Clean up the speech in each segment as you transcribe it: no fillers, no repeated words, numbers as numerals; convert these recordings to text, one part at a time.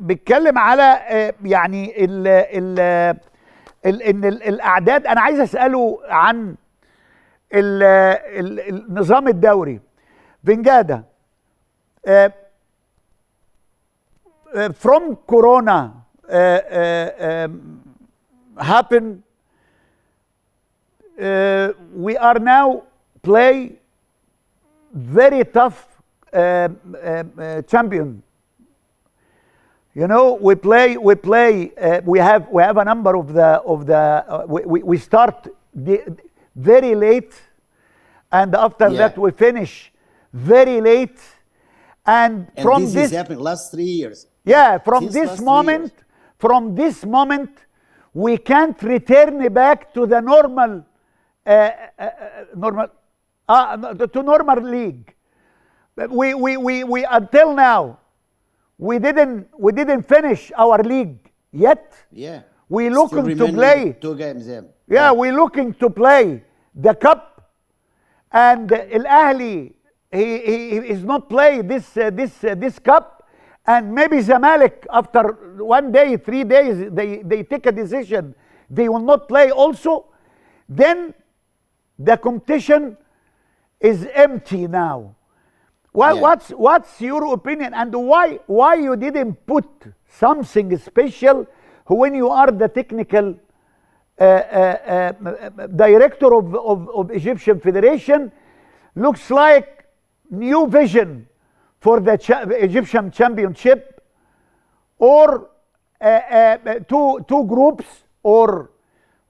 بيتكلم على يعني ان الاعداد. انا عايز اساله عن النظام الدوري. فينجادا from Corona happened, we are now play very tough champion. You know, we have a number of we start very late, and after that we finish very late, and from this is happening last 3 years. Yeah, from this moment we can't return back to the normal normal league. We until now we didn't finish our league yet. Yeah. We looking to play 2 games. Yeah, we looking to play the cup, and Al Ahly he is not play this cup, and maybe Zamalek after 1 day, 3 days they take a decision they will not play also. Then the competition is empty now. What's your opinion, and why you didn't put something special when you are the technical director of Egyptian Federation? Looks like new vision for the Egyptian Championship, or two groups, or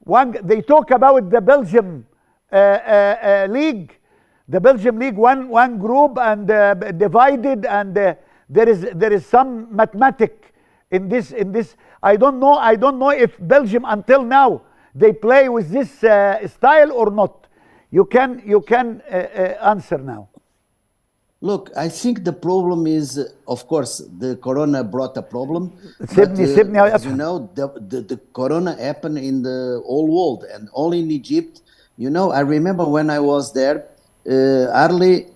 one. They talk about the Belgium league. The Belgium league, one group, and divided, and there is some mathematic in this. I don't know if Belgium until now they play with this style or not. You can answer now. Look, I think the problem is, of course, the corona brought a problem. As you know, the corona happened in the whole world, and only in Egypt. You know, I remember when I was there, Arley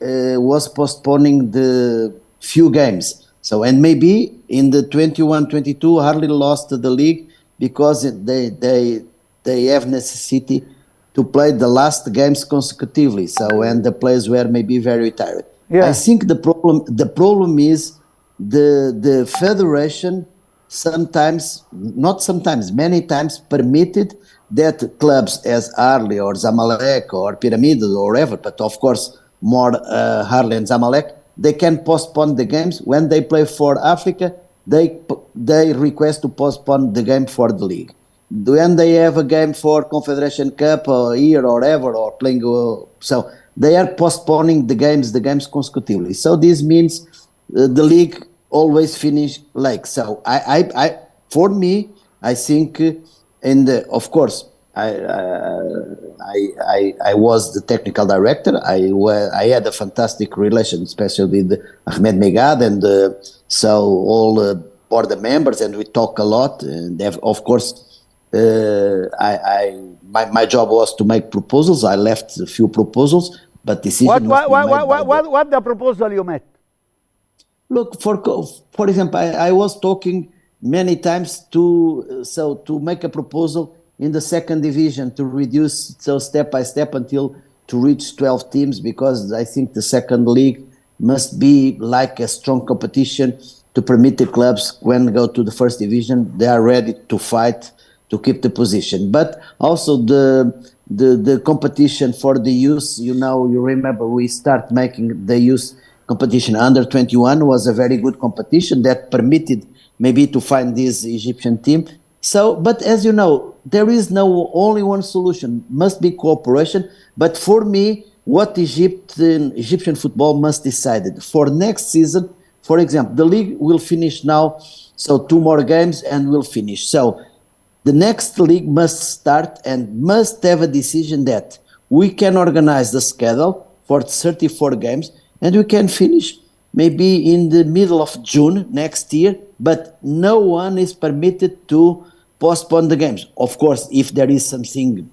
was postponing the few games. So, and maybe in the 21-22, Arley lost the league because they have necessity to play the last games consecutively. So, and the players were maybe very tired. Yeah. I think the problem is the federation many times permitted that clubs as Arley or Zamalek or Pyramid or whatever, but of course more Arley and Zamalek, they can postpone the games. When they play for Africa, they request to postpone the game for the league. When they have a game for Confederation Cup or here or ever, or playing, so they are postponing the games consecutively. So this means the league always finish late. So for me, I think, of course, I was the technical director. I had a fantastic relation, especially with Ahmed Megad, and so all board members, and we talk a lot. And of course, my job was to make proposals. I left a few proposals, but decision. What the proposal you made? Look, for example, I was talking many times to make a proposal in the second division to reduce step by step until to reach 12 teams, because I think the second league must be like a strong competition to permit the clubs when they go to the first division, they are ready to fight to keep the position. But also the competition for the youth, you remember we start making the youth competition under 21 was a very good competition that permitted maybe to find this Egyptian team. So, but as you know, there is no only one solution, must be cooperation. But for me, what Egyptian football must decide for next season, for example, the league will finish now, so 2 more games and will finish. So the next league must start and must have a decision that we can organize the schedule for 34 games, and we can finish maybe in the middle of June next year, but no one is permitted to postpone the games. Of course, if there is something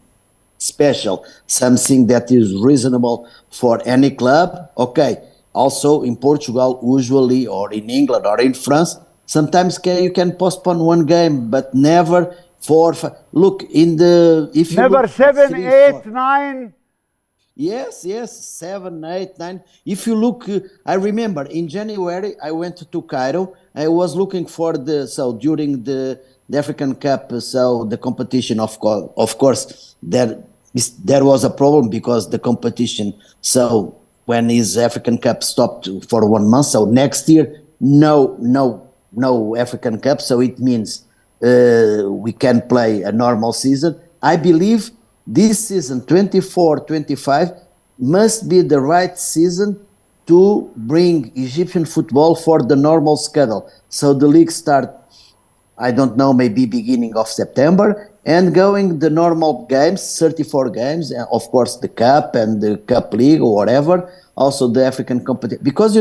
special, something that is reasonable for any club, okay. Also in Portugal, usually, or in England or in France, Sometimes you can postpone one game, but never 4, 5. Look in the if you Never look 7, 3, 8, 4. 9. Yes, 7, 8, 9. If you look, I remember in January I went to Cairo. I was looking for during the African Cup, so the competition, of course, there was a problem because the competition. So when his African Cup stopped for 1 month, so next year no African Cup. So it means we can play a normal season. I believe this season 24-25 must be the right season to bring Egyptian football for the normal schedule. So the league start, I don't know, maybe beginning of September, and going the normal games, 34 games, and of course the Cup and the Cup League or whatever, also the African competition. Because,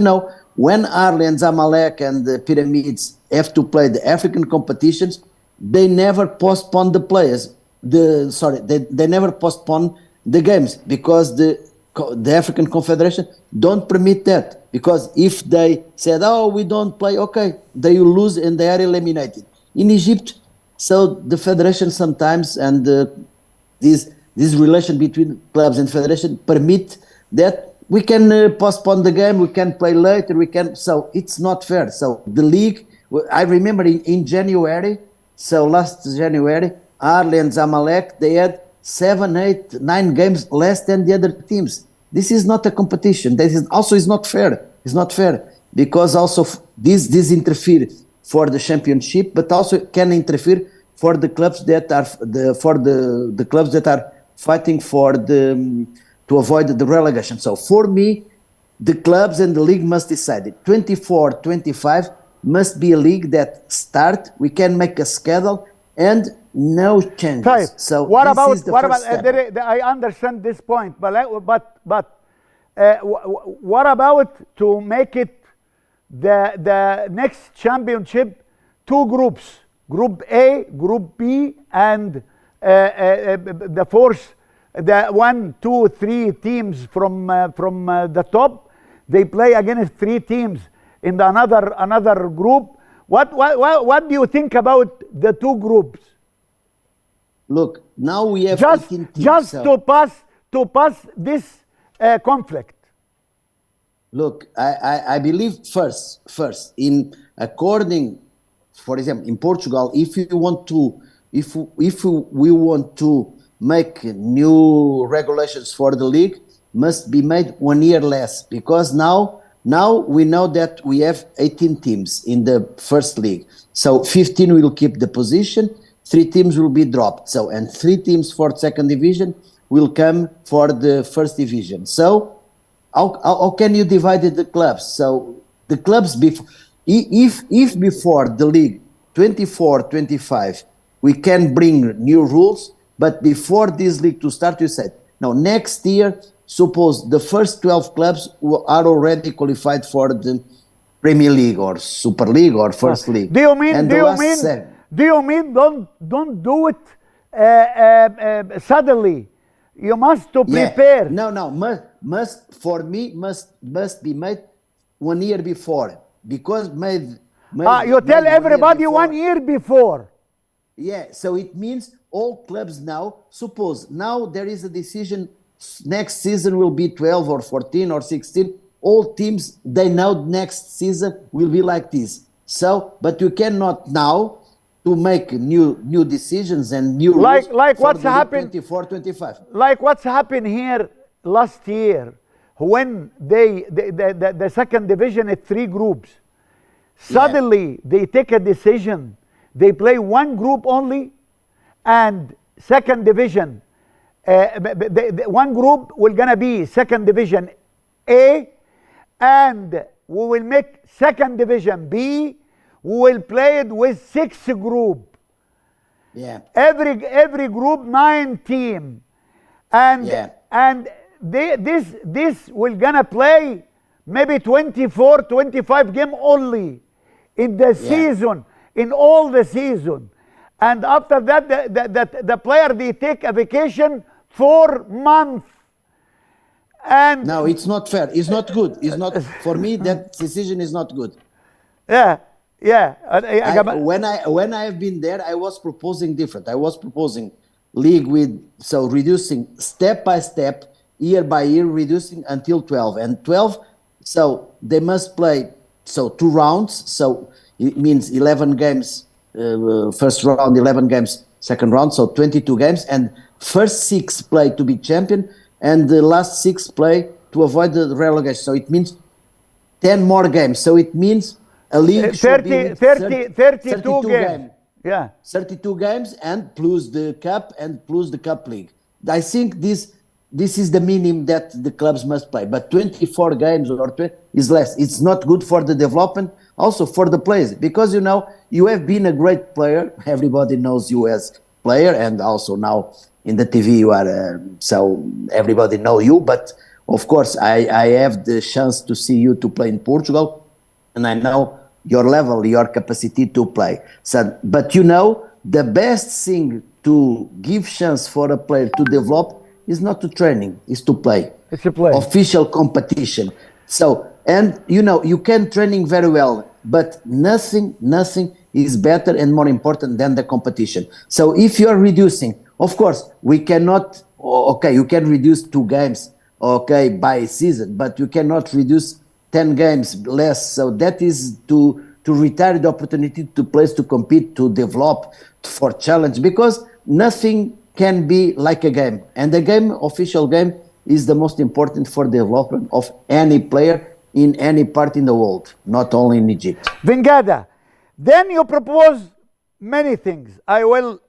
when Arli and Zamalek and the Pyramids have to play the African competitions, they never postpone the players. They never postpone the games because the African Confederation don't permit that. Because if they said, "Oh, we don't play," okay, they will lose and they are eliminated. In Egypt, so the federation sometimes and this relation between clubs and federation permit that we can postpone the game, we can play later, so it's not fair. So the league, I remember in January, so last January, Arli and Zamalek, they had 7, 8, 9 games less than the other teams. This is not a competition. This is also is not fair. It's not fair because also this interferes for the championship, but also can interfere for the clubs that are the clubs that are fighting for to avoid the relegation. So for me, the clubs and the league must decide it. 24-25 must be a league that start. We can make a schedule and no changes. Right. So what this about is the first step. I understand this point, but what about to make it the next championship 2 groups, Group A, Group B, and the fourth, the 1, 2, 3 teams from the top, they play against 3 teams in another group. What do you think about the 2 groups? Look, now we have just 18 teams. Just to pass this conflict. Look, I believe first in according, for example, in Portugal, if we want to make new regulations for the league, must be made 1 year less, because now we know that we have 18 teams in the first league. So 15 will keep the position, 3 teams will be dropped. So, and 3 teams for second division will come for the first division. So how can you divide the clubs? So the clubs, if before the league 24-25 we can bring new rules, but before this league to start, you said, now next year, suppose the first 12 clubs are already qualified for the Premier League or Super League or First League. Do you mean don't do it suddenly? You must to prepare. Yeah. No, must for me must be made 1 year before, because you tell everybody 1 year before. Yeah, so it means all clubs now, suppose now there is a decision, next season will be 12 or 14 or 16, all teams, they know next season will be like this. So, but you cannot now to make new decisions and new like rules what's happened 24-25. Like what's happened here last year when the second division had 3 groups. Suddenly they take a decision. They play 1 group only, and second division, 1 group will gonna be second division A, and we will make second division B. We will play it with 6 group. Yeah. Every group 9 team, and this will gonna play maybe 24-25 game only in the season, in all the season, and after that the player, they take a vacation 4 months. And no, it's not fair. It's not good. It's not, for me, that decision is not good. Yeah, Yeah. When I have been there, I was proposing different. I was proposing league with reducing step by step, year by year, reducing until 12, and 12. So they must play 2 rounds. So it means 11 games first round, 11 games second round. So 22 games, and first 6 play to be champion, and the last 6 play to avoid the relegation. So it means 10 more games. So it means a league 32 games. Yeah. 32 games and plus the cup and plus the cup league. I think this is the minimum that the clubs must play. But 24 games or 20 is less. It's not good for the development, also for the players. Because, you have been a great player. Everybody knows you as player, and also now in the TV you are, so everybody know you. But of course, I have the chance to see you to play in Portugal, and I know your level, your capacity to play. So, but the best thing to give chance for a player to develop is not to training, is to play. It's to play. Official competition. So, and you can training very well, but nothing is better and more important than the competition. So if you are reducing, of course, we cannot, you can reduce 2 games, by season, but you cannot reduce 10 games less. So that is to retire the opportunity to place, to compete, to develop, for challenge, because nothing can be like a game. And the game, official game, is the most important for the development of any player in any part in the world, not only in Egypt. Fingada, then you propose many things. I will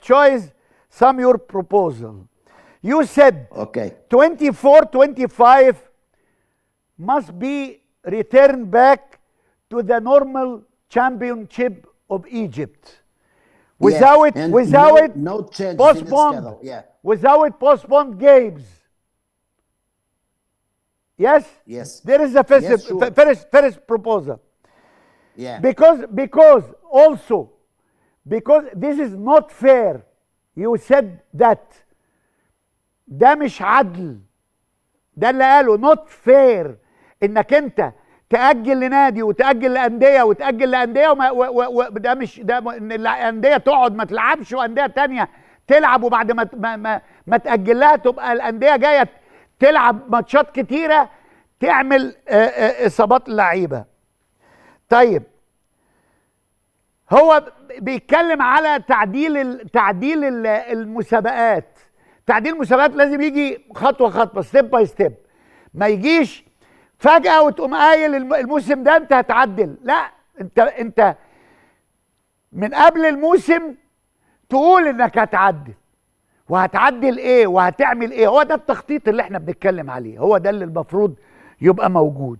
choose some your proposal. You said 24-25 must be returned back to the normal championship of Egypt. Without no change postponed, in the schedule. without postponed games. Yes? Yes. There is a first proposal. Yeah. Because this is not fair. You said that. ده مش عدل. ده اللي قاله not fair. انك انت تأجل لنادي وتأجل لأندية وتأجل لأندية ده مش ده ان الأندية تقعد ما تلعبش وأندية تانية تلعب، وبعد ما تأجل لها تبقى الأندية جاية تلعب ماتشات كتيرة تعمل إصابات اللعيبة. طيب هو بيتكلم على تعديل المسابقات. تعديل المسابقات لازم يجي خطوة خطوة، ستيب باي ستيب. ما يجيش فجأة وتقوم قايل الموسم ده انت هتعدل. لا، انت من قبل الموسم تقول انك هتعدل، وهتعدل ايه وهتعمل ايه. هو ده التخطيط اللي احنا بنتكلم عليه، هو ده اللي المفروض يبقى موجود.